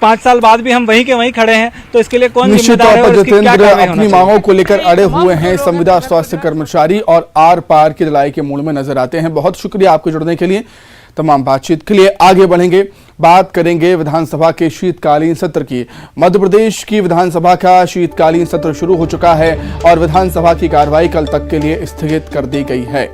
5 साल बाद भी हम वहीं के वहीं खड़े हैं, तो इसके लिए कौन निश्चित जिम्मेदार तौर है? पर और इसकी क्या जितेंद्र कार्रवाई अपनी होना चाहिए? मांगों को लेकर अड़े हुए हैं। संविदा स्वास्थ्य कर्मचारी और आर पार की लड़ाई के मूड में नजर आते हैं। बहुत शुक्रिया आपके जुड़ने के लिए। तमाम बातचीत के लिए आगे बढ़ेंगे, बात करेंगे विधानसभा के शीतकालीन सत्र की। मध्य प्रदेश की विधानसभा का शीतकालीन सत्र शुरू हो चुका है और विधानसभा की कार्रवाई कल तक के लिए स्थगित कर दी गई है।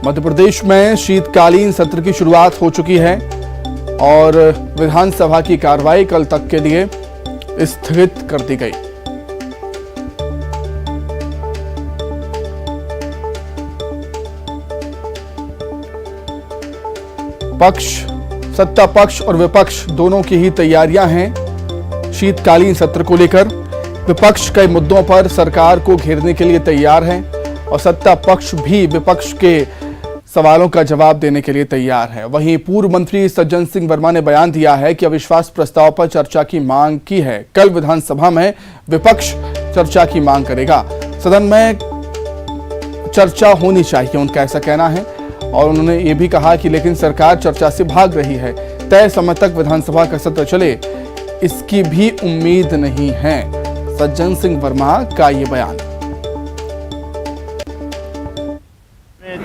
मध्य प्रदेश में शीतकालीन सत्र की शुरुआत हो चुकी है और विधानसभा की कार्रवाई कल तक के लिए स्थगित कर दी गई। सत्ता पक्ष और विपक्ष दोनों की ही तैयारियां हैं शीतकालीन सत्र को लेकर। विपक्ष कई मुद्दों पर सरकार को घेरने के लिए तैयार है और सत्ता पक्ष भी विपक्ष के सवालों का जवाब देने के लिए तैयार है। वहीं पूर्व मंत्री सज्जन सिंह वर्मा ने बयान दिया है कि अविश्वास प्रस्ताव पर चर्चा की मांग की है। कल विधानसभा में विपक्ष चर्चा की मांग करेगा। सदन में चर्चा होनी चाहिए, उनका ऐसा कहना है। और उन्होंने ये भी कहा कि लेकिन सरकार चर्चा से भाग रही है, तय समय तक विधानसभा का सत्र चले इसकी भी उम्मीद नहीं है। सज्जन सिंह वर्मा का ये बयान।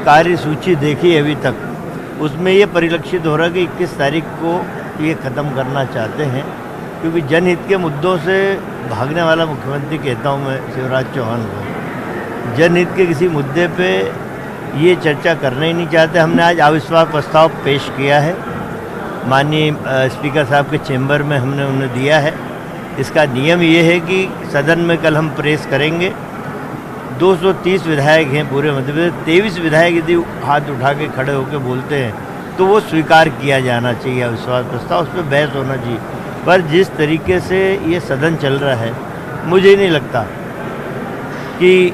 कार्य सूची देखी अभी तक, उसमें ये परिलक्षित हो रहा है कि 21 तारीख को ये ख़त्म करना चाहते हैं, क्योंकि जनहित के मुद्दों से भागने वाला मुख्यमंत्री कहता हूँ मैं शिवराज चौहान को। जनहित के किसी मुद्दे पे ये चर्चा करना ही नहीं चाहते। हमने आज अविश्वास प्रस्ताव पेश किया है, माननीय स्पीकर साहब के चेंबर में हमने उन्हें दिया है। इसका नियम ये है कि सदन में कल हम प्रेस करेंगे। 230 विधायक हैं पूरे मध्य प्रदेश, 23 विधायक यदि हाथ उठा के खड़े होकर बोलते हैं तो वो स्वीकार किया जाना चाहिए अविश्वास प्रस्ताव, उस पर बहस होना चाहिए। पर जिस तरीके से ये सदन चल रहा है, मुझे नहीं लगता कि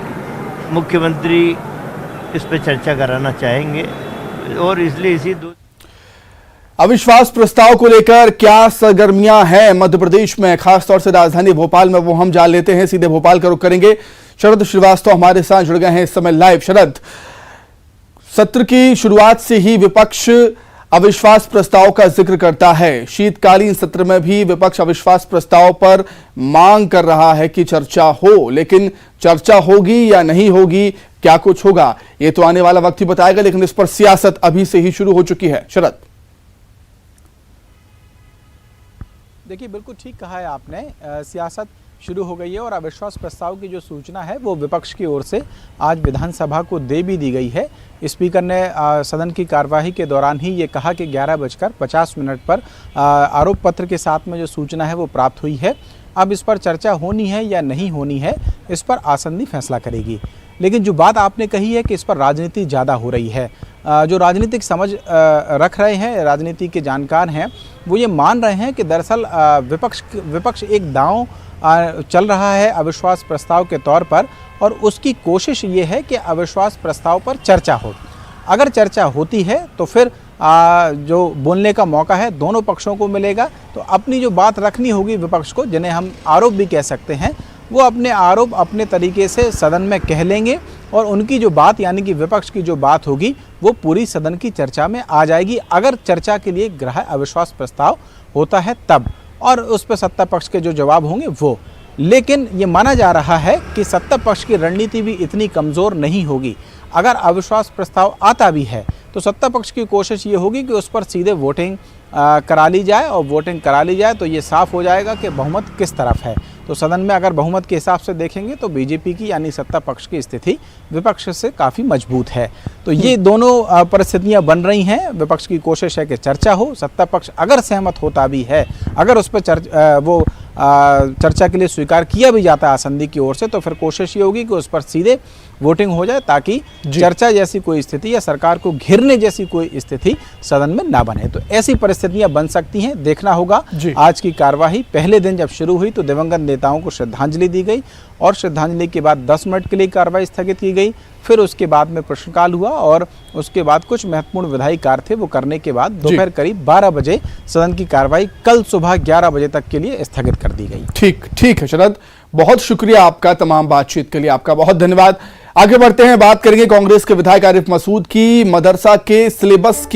मुख्यमंत्री इस पर चर्चा कराना चाहेंगे और इसलिए इसी अविश्वास प्रस्ताव को लेकर क्या सरगर्मियां हैं मध्य प्रदेश में, खासतौर से राजधानी भोपाल में, वो हम जान लेते हैं। सीधे भोपाल का रुख करेंगे। शरद श्रीवास्तव हमारे साथ जुड़ गए हैं इस समय लाइव। शरद, सत्र की शुरुआत से ही विपक्ष अविश्वास प्रस्ताव का जिक्र करता है। शीतकालीन सत्र में भी विपक्ष अविश्वास प्रस्ताव पर मांग कर रहा है कि चर्चा हो, लेकिन चर्चा होगी या नहीं होगी, क्या कुछ होगा, ये तो आने वाला वक्त ही बताएगा। लेकिन इस पर सियासत अभी से ही शुरू हो चुकी है। शरद, देखिए, बिल्कुल ठीक कहा है आपने। सियासत शुरू हो गई है और अविश्वास प्रस्ताव की जो सूचना है वो विपक्ष की ओर से आज विधानसभा को दे भी दी गई है। स्पीकर ने सदन की कार्यवाही के दौरान ही ये कहा कि 11:50 पर आरोप पत्र के साथ में जो सूचना है वो प्राप्त हुई है। अब इस पर चर्चा होनी है या नहीं होनी है, इस पर आसंदी फैसला करेगी। लेकिन जो बात आपने कही है कि इस पर राजनीति ज़्यादा हो रही है, जो राजनीतिक समझ रख रहे हैं, राजनीति के जानकार हैं, वो ये मान रहे हैं कि दरअसल विपक्ष एक दांव चल रहा है अविश्वास प्रस्ताव के तौर पर, और उसकी कोशिश ये है कि अविश्वास प्रस्ताव पर चर्चा हो। अगर चर्चा होती है तो फिर जो बोलने का मौका है दोनों पक्षों को मिलेगा। तो अपनी जो बात रखनी होगी विपक्ष को, जिन्हें हम आरोप भी कह सकते हैं, वो अपने आरोप अपने तरीके से सदन में कह लेंगे और उनकी जो बात, यानी कि विपक्ष की जो बात होगी, वो पूरी सदन की चर्चा में आ जाएगी। अगर चर्चा के लिए ग्राह्य अविश्वास प्रस्ताव होता है तब, और उस पर सत्ता पक्ष के जो जवाब होंगे वो। लेकिन ये माना जा रहा है कि सत्ता पक्ष की रणनीति भी इतनी कमज़ोर नहीं होगी। अगर अविश्वास प्रस्ताव आता भी है तो सत्ता पक्ष की कोशिश ये होगी कि उस पर सीधे वोटिंग करा ली जाए, और वोटिंग करा ली जाए तो ये साफ हो जाएगा कि बहुमत किस तरफ है। तो सदन में अगर बहुमत के हिसाब से देखेंगे तो बीजेपी की, यानी सत्ता पक्ष की स्थिति विपक्ष से काफ़ी मजबूत है। तो ये दोनों परिस्थितियां बन रही हैं। विपक्ष की कोशिश है कि चर्चा हो, सत्ता पक्ष अगर सहमत होता भी है, अगर उस पर चर्चा के लिए स्वीकार किया भी जाता है आसंदी की ओर से, तो फिर कोशिश ये होगी कि उस पर सीधे वोटिंग हो जाए, ताकि चर्चा जैसी कोई स्थिति या सरकार को घेरने जैसी कोई स्थिति सदन में ना बने। तो ऐसी परिस्थितियां बन सकती हैं, देखना होगा। आज की कार्यवाही पहले दिन जब शुरू हुई तो दिवंगत नेताओं को श्रद्धांजलि दी गई और श्रद्धांजलि के बाद 10 मिनट के लिए कार्रवाई स्थगित की गई। फिर उसके बाद में प्रश्नकाल हुआ और उसके बाद कुछ महत्वपूर्ण विधायी कार्य थे, वो करने के बाद दोपहर करीब 12 बजे सदन की कार्रवाई कल सुबह 11 बजे तक के लिए स्थगित कर दी गई। ठीक है शरद, बहुत शुक्रिया आपका तमाम बातचीत के लिए, आपका बहुत धन्यवाद। आगे बढ़ते हैं, बात करेंगे कांग्रेस के विधायक आरिफ मसूद की। मदरसा के सिलेबस की